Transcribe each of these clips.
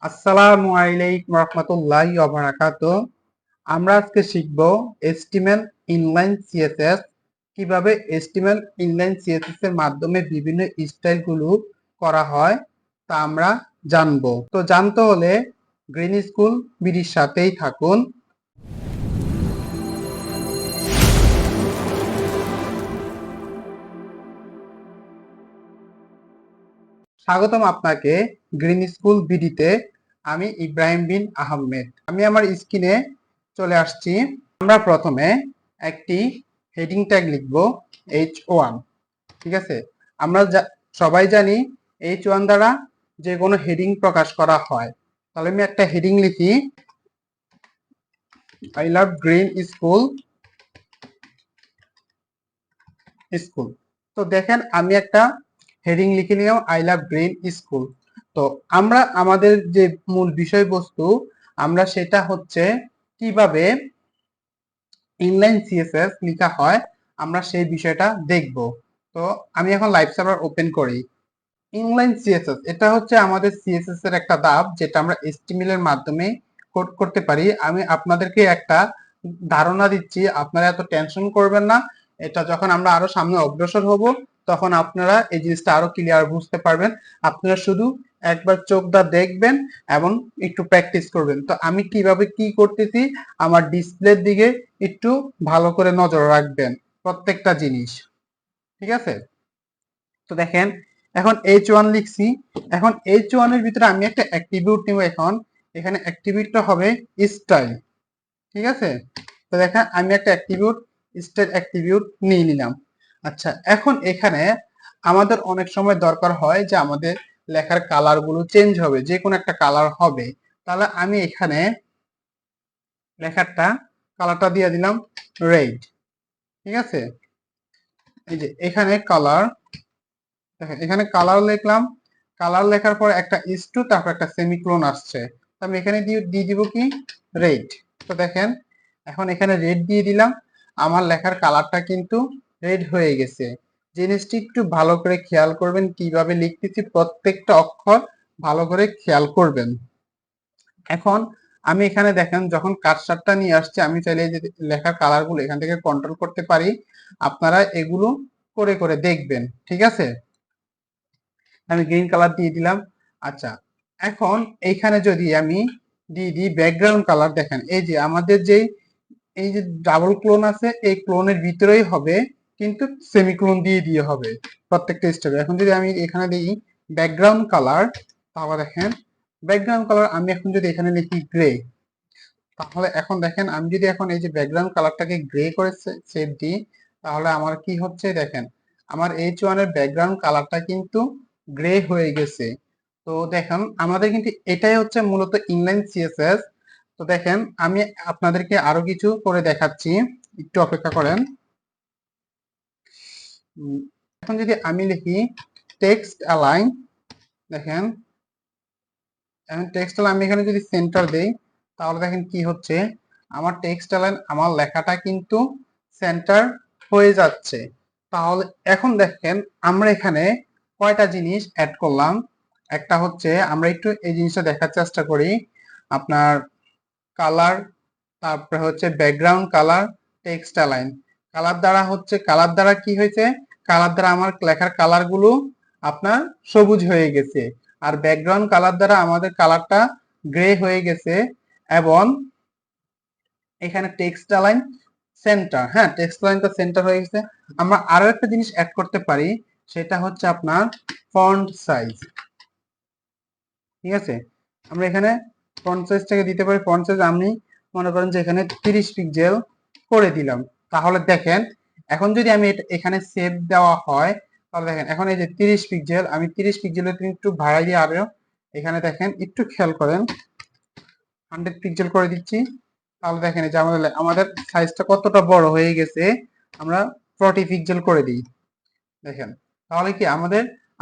আসসালামু আলাইকুম রহমতুল্লাহি ওয়া বারাকাতুহু। আমরা আজকে শিখব HTML ইনলাইন সিএসএস। কিভাবে HTML ইনলাইন সিএসএস এর মাধ্যমে বিভিন্ন স্টাইলগুলো করা হয় তা আমরা জানবো। তো জানতে হলে গ্রিন স্কুল বিডির সাথেই থাকুন। স্বাগতম আপনাকে গ্রিন স্কুল বিডিতে। আমি ইব্রাহিম বিন আহমেদ। আমি আমার স্ক্রিনে চলে আসছি। আমরা প্রথমে একটি হেডিং ট্যাগ লিখব H1। ঠিক আছে, আমরা সবাই জানি H1 দ্বারা যে কোনো হেডিং প্রকাশ করা হয়। তাহলে আমি একটা হেডিং লিখি, I love green school school. তো দেখেন আমি একটা হেডিং লিখে নিলাম, আই লাভ গ্রিন স্কুল। তো আমরা আমাদের যে মূল বিষয়বস্তু আমরা সেটা হচ্ছে কিভাবে ইনলাইন সিএসএস লেখা হয় আমরা সেই বিষয়টা দেখব। তো আমি এখন লাইভ সার্ভার ওপেন করি। ইনলাইন সিএসএস এটা হচ্ছে আমাদের সিএসএস এর একটা ধাপ, যেটা আমরা HTML এর মাধ্যমে কোড করতে পারি। আমি আপনাদেরকে একটা ধারণা দিচ্ছি, আপনারা এত টেনশন করবেন না। এটা যখন আমরা আরো সামনে অগ্রসর হব তখন আপনারা এই জিনিসটা আরো ক্লিয়ার বুঝতে পারবেন। আপনারা শুধু একবার চোখ দা দেখবেন এবং একটু প্র্যাকটিস করবেন। তো আমি কিভাবে কি করতেছি আমার ডিসপ্লের দিকে একটু ভালো করে নজর রাখবেন প্রত্যেকটা জিনিস। ঠিক আছে, তো দেখেন এখন H1 লিখছি। এখন H1 এর ভিতরে আমি একটা অ্যাট্রিবিউট নিব। এখন এখানে অ্যাট্রিবিউটটা হবে স্টাইল। ঠিক আছে, তো দেখেন আমি একটা অ্যাট্রিবিউট স্টাইল অ্যাট্রিবিউট নিয়ে নিলাম। আচ্ছা, এখন এখানে আমাদের অনেক সময় দরকার হয় যে আমাদের লেখার কালার গুলো চেঞ্জ হবে, যে কোনো একটা কালার হবে। তাহলে আমি এখানে লেখারটা কালারটা দিয়ে দিলাম রেড। ঠিক আছে, এই যে এখানে কালার, দেখেন এখানে কালার লিখলাম। কালার লেখার পর একটা টু, তারপর একটা সেমিকোলন আসছে। আমি এখানে দিয়ে দিব কি রেড। তো দেখেন এখন এখানে রেড দিয়ে দিলাম, আমার লেখার কালারটা কিন্তু রেড হয়ে গেছে। জিনিসটি একটু ভালো করে খেয়াল করবেন, কিভাবে লিখতেছি প্রত্যেকটা অক্ষর ভালো করে খেয়াল করবেন। এখন আমি এখানে দেখেন যখন কার্সারটা নিয়ে আসছে আমি চাইলে যে লেখার কালার গুলো এখান থেকে কন্ট্রোল করতে পারি। আপনারা এগুলো করে করে দেখবেন। ঠিক আছে, আমি গ্রিন কালার দিয়ে দিলাম। আচ্ছা, এখন এইখানে যদি আমি দিয়ে দিই ব্যাকগ্রাউন্ড কালার, দেখেন এই যে আমাদের যে এই যে ডাবল ক্লোন আছে এই ক্লোনের ভিতরেই হবে, কিন্তু সেমিক্লোন দিয়ে হবে প্রত্যেকটা স্টেপে। এখন যদি আমি এখানে দিই ব্যাকগ্রাউন্ড কালার, তাহলে দেখেন ব্যাকগ্রাউন্ড কালার আমি এখন যদি এখানে লিখি গ্রে, তাহলে এখন দেখেন আমি যদি এখন এই যে ব্যাকগ্রাউন্ড কালারটাকে গ্রে করে সেভ দিই, তাহলে আমার কি হচ্ছে দেখেন আমার H1 এর ব্যাকগ্রাউন্ড কালারটা কিন্তু গ্রে হয়ে গেছে। তো দেখেন আমাদের কিন্তু এটাই হচ্ছে মূলত ইনলাইন সিএসএস। তো দেখেন আমি আপনাদেরকে আরো কিছু করে দেখাচ্ছি, একটু অপেক্ষা করেন। এখন যদি আমি লিখি টেক্সট অ্যালাইন, দেখেন এখন টেক্সট অ্যালাইন আমি এখানে যদি সেন্টার দেই, তাহলে দেখেন কি হচ্ছে আমার টেক্সট অ্যালাইন আমার লেখাটা কিন্তু সেন্টার হয়ে যাচ্ছে। তাহলে এখন দেখেন আমরা এখানে কয়টা জিনিস অ্যাড করলাম। একটা হচ্ছে আমরা একটু এই জিনিসটা দেখার চেষ্টা করি, আপনার কালার, তারপরে হচ্ছে background colour, text align. Colour দ্বারা কি হয়েছে, কালার দ্বারা আমার লেখার কালার গুলো আপনার সবুজ হয়ে গেছে, আর ব্যাকগ্রাউন্ড কালার দ্বারা আমাদের কালারটা গ্রে হয়ে গেছে। এবং এখানে টেক্সট অ্যালাইন সেন্টার, হ্যাঁ টেক্সট লাইনটা সেন্টার হয়ে গেছে। আমরা আরো একটা জিনিস অ্যাড করতে পারি, সেটা হচ্ছে আপনার ফন্ট সাইজ। ঠিক আছে, আমরা এখানে ফন্ট সাইজটাকে দিতে পারি। ফন্ট সাইজ আমি মনে করেন যে এখানে 30 পিক্সেল করে দিলাম। তাহলে দেখেন এখন যদি আমি এখানে সেভ দেওয়া হয়, তাহলে দেখেন এখন এই যে 30 পিক্সেল, আমি 30 পিক্সেলের একটু বাড়াই দিয়ে আরো এখানে দেখেন একটু খেয়াল করেন 100 পিক্সেল করে দিচ্ছি। তাহলে দেখেন এই যে আমাদের সাইজটা কতটা বড় হয়ে গেছে। আমরা 40 পিক্সেল করে দিই, দেখেন তাহলে কি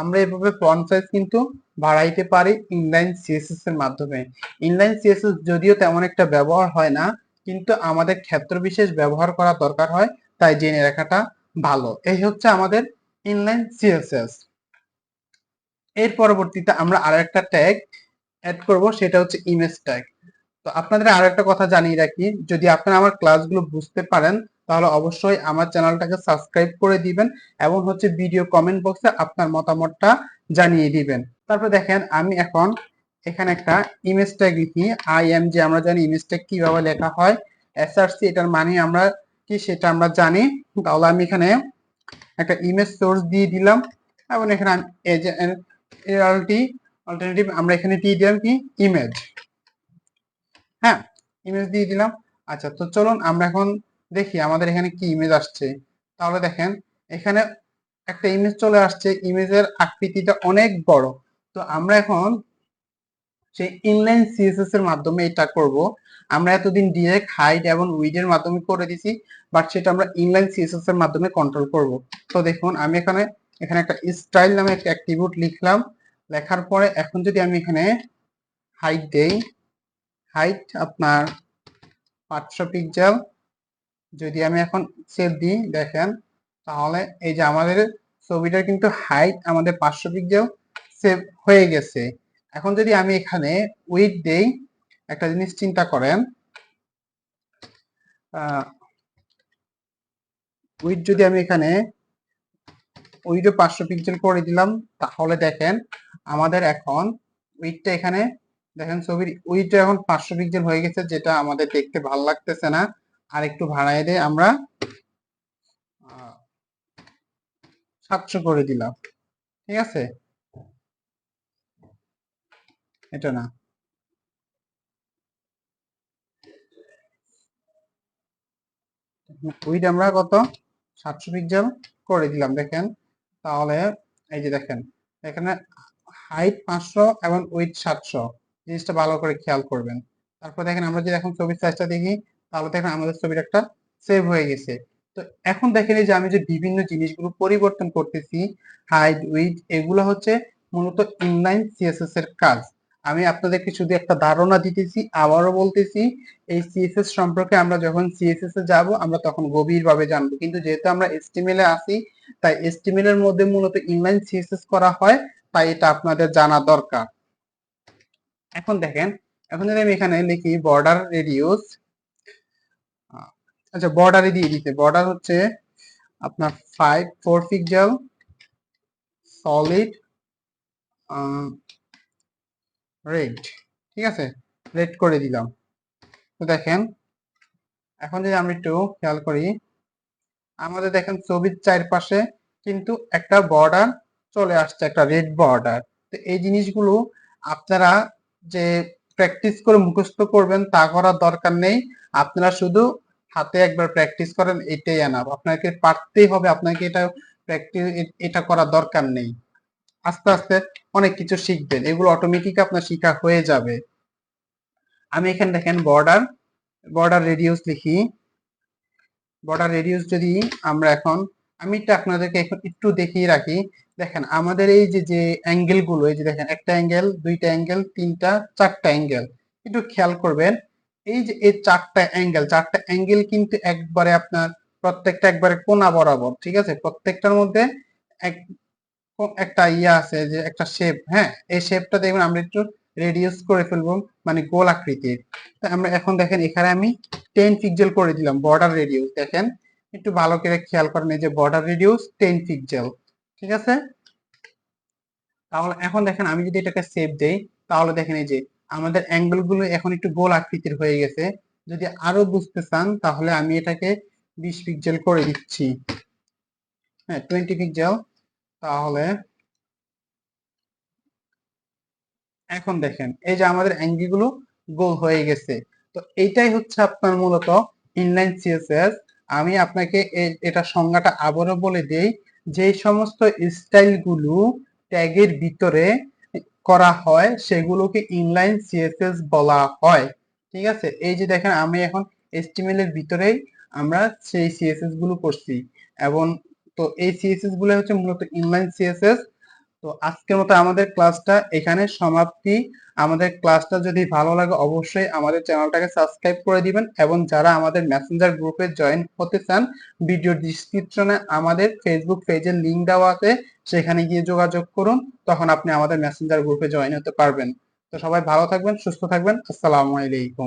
আমরা এভাবে ফন্ট সাইজ কিন্তু বাড়াইতে পারি ইনলাইন সিএসএস এর মাধ্যমে। ইনলাইন সিএসএস যদিও তেমন একটা ব্যবহার হয় না, কিন্তু আমাদের ক্ষেত্র বিশেষ ব্যবহার করা দরকার হয়, তাই জেনে রাখাটা ভালো। এই হচ্ছে আমাদের ইনলাইন সিএসএস। এর পরবর্তীতে আমরা আরো একটা ট্যাগ অ্যাড করব সেটা হচ্ছে ইমেজ ট্যাগ। তো আপনাদের আরো একটা কথা জানিয়ে রাখি, যদি আপনারা আমার ক্লাসগুলো বুঝতে পারেন তাহলে অবশ্যই আমার চ্যানেলটাকে সাবস্ক্রাইব করে দিবেন এবং হচ্ছে ভিডিও কমেন্ট বক্সে আপনার মতামতটা জানিয়ে দিবেন। তারপর দেখেন আমি এখন এখানে একটা ইমেজ ট্যাগ লিখি। IMG আমরা জানি ইমেজ ট্যাগ কিভাবে লেখা হয়। SRC এটার মানে আমরা কি সেটা আমরা জানি। তাহলে আমি এখানে একটা ইমেজ সোর্স দিয়ে দিলাম এবং এখানে অল্টারনেটিভ আমরা এখানে দিয়ে দিলাম কি ইমেজ। হ্যাঁ, ইমেজ দিয়ে দিলাম। আচ্ছা, তো চলুন আমরা এখন দেখি আমাদের এখানে কি ইমেজ আসছে। তাহলে দেখেন এখানে একটা ইমেজ চলে আসছে, ইমেজের আকৃতিটা অনেক বড়। তো আমরা এখন সেই ইনলাইন সিএসএস এর মাধ্যমে এটা করব। আমরা এতদিন ডিরেক্ট হাইট এবং উইডথ এর মাধ্যমে করে দিছি, বাট সেটা আমরা ইনলাইন সিএসএস এর মাধ্যমে কন্ট্রোল করব। তো দেখুন আমি এখানে এখানে একটা স্টাইল নামে একটা অ্যাট্রিবিউট লিখলাম। লেখার পরে এখন যদি আমি এখানে হাইট দেই, হাইট আপনার 500 পিক্সেল, যদি আমি এখন সেভ দিই দেখেন তাহলে এই যে আমাদের ছবিটার কিন্তু হাইট আমাদের 500 পিক্সেল সেভ হয়ে গেছে। এখন যদি আমি এখানে উইডথ দেই, একটা জিনিস চিন্তা করেন, উইডথ যদি আমি এখানে উইডথ 500 পিক্সেল করে দিলাম তাহলে দেখেন আমাদের এখন উইডথটা এখানে দেখেন ছবির উইডথটা এখন 500 পিক্সেল হয়ে গেছে, যেটা আমাদের দেখতে ভালো লাগতেছে না। আর একটু বাড়ায় দিয়ে আমরা 700 করে দিলাম। ঠিক আছে, এটা না, উইডথ আমরা কত 700 পিক্সেল করে দিলাম দেখেন। তাহলে এই যে দেখেন এখানে হাইট 500 এবং উইডথ 700, জিনিসটা ভালো করে খেয়াল করবেন। তারপর দেখেন আমরা যদি এখন ছবির সাইজটা দেখি তাহলে দেখেন আমাদের ছবির একটা সেভ হয়ে গেছে। তো এখন দেখেন এই যে আমি যে বিভিন্ন জিনিসগুলো পরিবর্তন করতেছি, হাইট উইডথ, এগুলো হচ্ছে মূলত ইনলাইন সিএসএস এর কাজ। আমি আপনাদেরকে শুধু একটা ধারণা দিতেছি, আবারও বলতেছি এই সিএসএস সম্পর্কে আমরা যখন সিএসএস এ যাব আমরা তখন গভীরভাবে জানবো, কিন্তু যেহেতু আমরা এসটিএমএল এ আছি তাই এসটিএমএল এর মধ্যে মূলত ইনলাইন সিএসএস করা হয়, তাই এটা আপনাদের জানা দরকার। এখন দেখেন, এখন যদি আমি এখানে লিখি বর্ডার রেডিউস, আচ্ছা বর্ডারে দিয়ে দিতে, বর্ডার হচ্ছে আপনার 4 পিক্সেল সলিড রেড। ঠিক আছে, রেড করে দিলাম। তো দেখেন এখন যদি আমরা একটু খেয়াল করি আমাদের দেখেন ছবির চারপাশে কিন্তু একটা বর্ডার চলে আসছে, একটা রেড বর্ডার। তো এই জিনিসগুলো আপনারা যে প্র্যাকটিস করে মুখস্থ করবেন তা করার দরকার নেই, আপনারা শুধু হাতে একবার প্র্যাকটিস করেন, এটাই এনাফ। আপনাকে পারতেই হবে, আপনাকে এটা প্র্যাকটিস এটা করার দরকার নেই। আস্তে আস্তে অনেক কিছু শিখবেন, এগুলো অটোমেটিক আপনার শিখা হয়ে যাবে। আমি এখানে দেখেন বর্ডার বর্ডার রেডিউস লিখি। বর্ডার রেডিউস যদি আমরা এখন আমি এটা আপনাদেরকে এখন একটু দেখিয়ে রাখি। দেখেন আমাদের এই যে যে অ্যাঙ্গেল গুলো, এই যে দেখেন একটা অ্যাঙ্গেল, দুইটা অ্যাঙ্গেল, তিনটা, চারটা অ্যাঙ্গেল, একটু খেয়াল করবেন। এই যে এই চারটা অ্যাঙ্গেল কিন্তু একবারে আপনার প্রত্যেকটা একবারে কোণা বরাবর। ঠিক আছে, প্রত্যেকটার মধ্যে এক একটা ইয়ে আছে যে একটা শেপ। হ্যাঁ, এই শেপটা দেখবেন আমরা একটু রেডিউস করে ফেলবো, মানে গোল আকৃতির। তা আমরা এখন দেখেন এখানে আমি 10 পিক্সেল করে দিলাম বর্ডার রেডিউস। দেখেন একটু ভালো করে খেয়াল করেন, এই যে বর্ডার রেডিউস 10 পিক্সেল। ঠিক আছে, তাহলে এখন দেখেন আমি যদি এটাকে সেভ দেই তাহলে দেখেন এই যে আমাদের অ্যাঙ্গেল গুলো এখন একটু গোল আকৃতির হয়ে গেছে। যদি আরো বুঝতে চান তাহলে আমি এটাকে 20 পিক্সেল করে দিচ্ছি। হ্যাঁ, 20 পিক্সেল। তাহলে এখন দেখেন এই যে আমাদের অ্যাঙ্গেল গুলো গোল হয়ে গেছে। তো এইটাই হচ্ছে আপনার মূলত ইনলাইন সিএসএস। আমি আপনাকে এটা সংজ্ঞাটা আবারও বলে দেই, যে সমস্ত স্টাইল গুলো ট্যাগের ভিতরে করা হয় সেগুলোকে ইনলাইন সিএসএস বলা হয়। ঠিক আছে, এই যে দেখেন আমি এখন এইচটিএমএল এর ভিতরেই আমরা সেই সিএসএস গুলো করছি, এবং তো এই সিএসএস গুলো হচ্ছে মূলত ইনলাইন সিএসএস। তো আজকের মতো আমাদের ক্লাসটা এখানে সমাপ্তি। আমাদের ক্লাসটা যদি ভালো লাগে অবশ্যই আমাদের চ্যানেলটাকে সাবস্ক্রাইব করে দিবেন, এবং যারা আমাদের মেসেঞ্জার গ্রুপে জয়েন হতে চান ভিডিও ডিসক্রিপশনে আমাদের ফেসবুক পেজের লিংক দেওয়া আছে, সেখানে গিয়ে যোগাযোগ করুন, তখন আপনি আমাদের মেসেঞ্জার গ্রুপে জয়েন হতে পারবেন। তো তো সবাই ভালো থাকবেন, সুস্থ থাকবেন। আসসালামু আলাইকুম।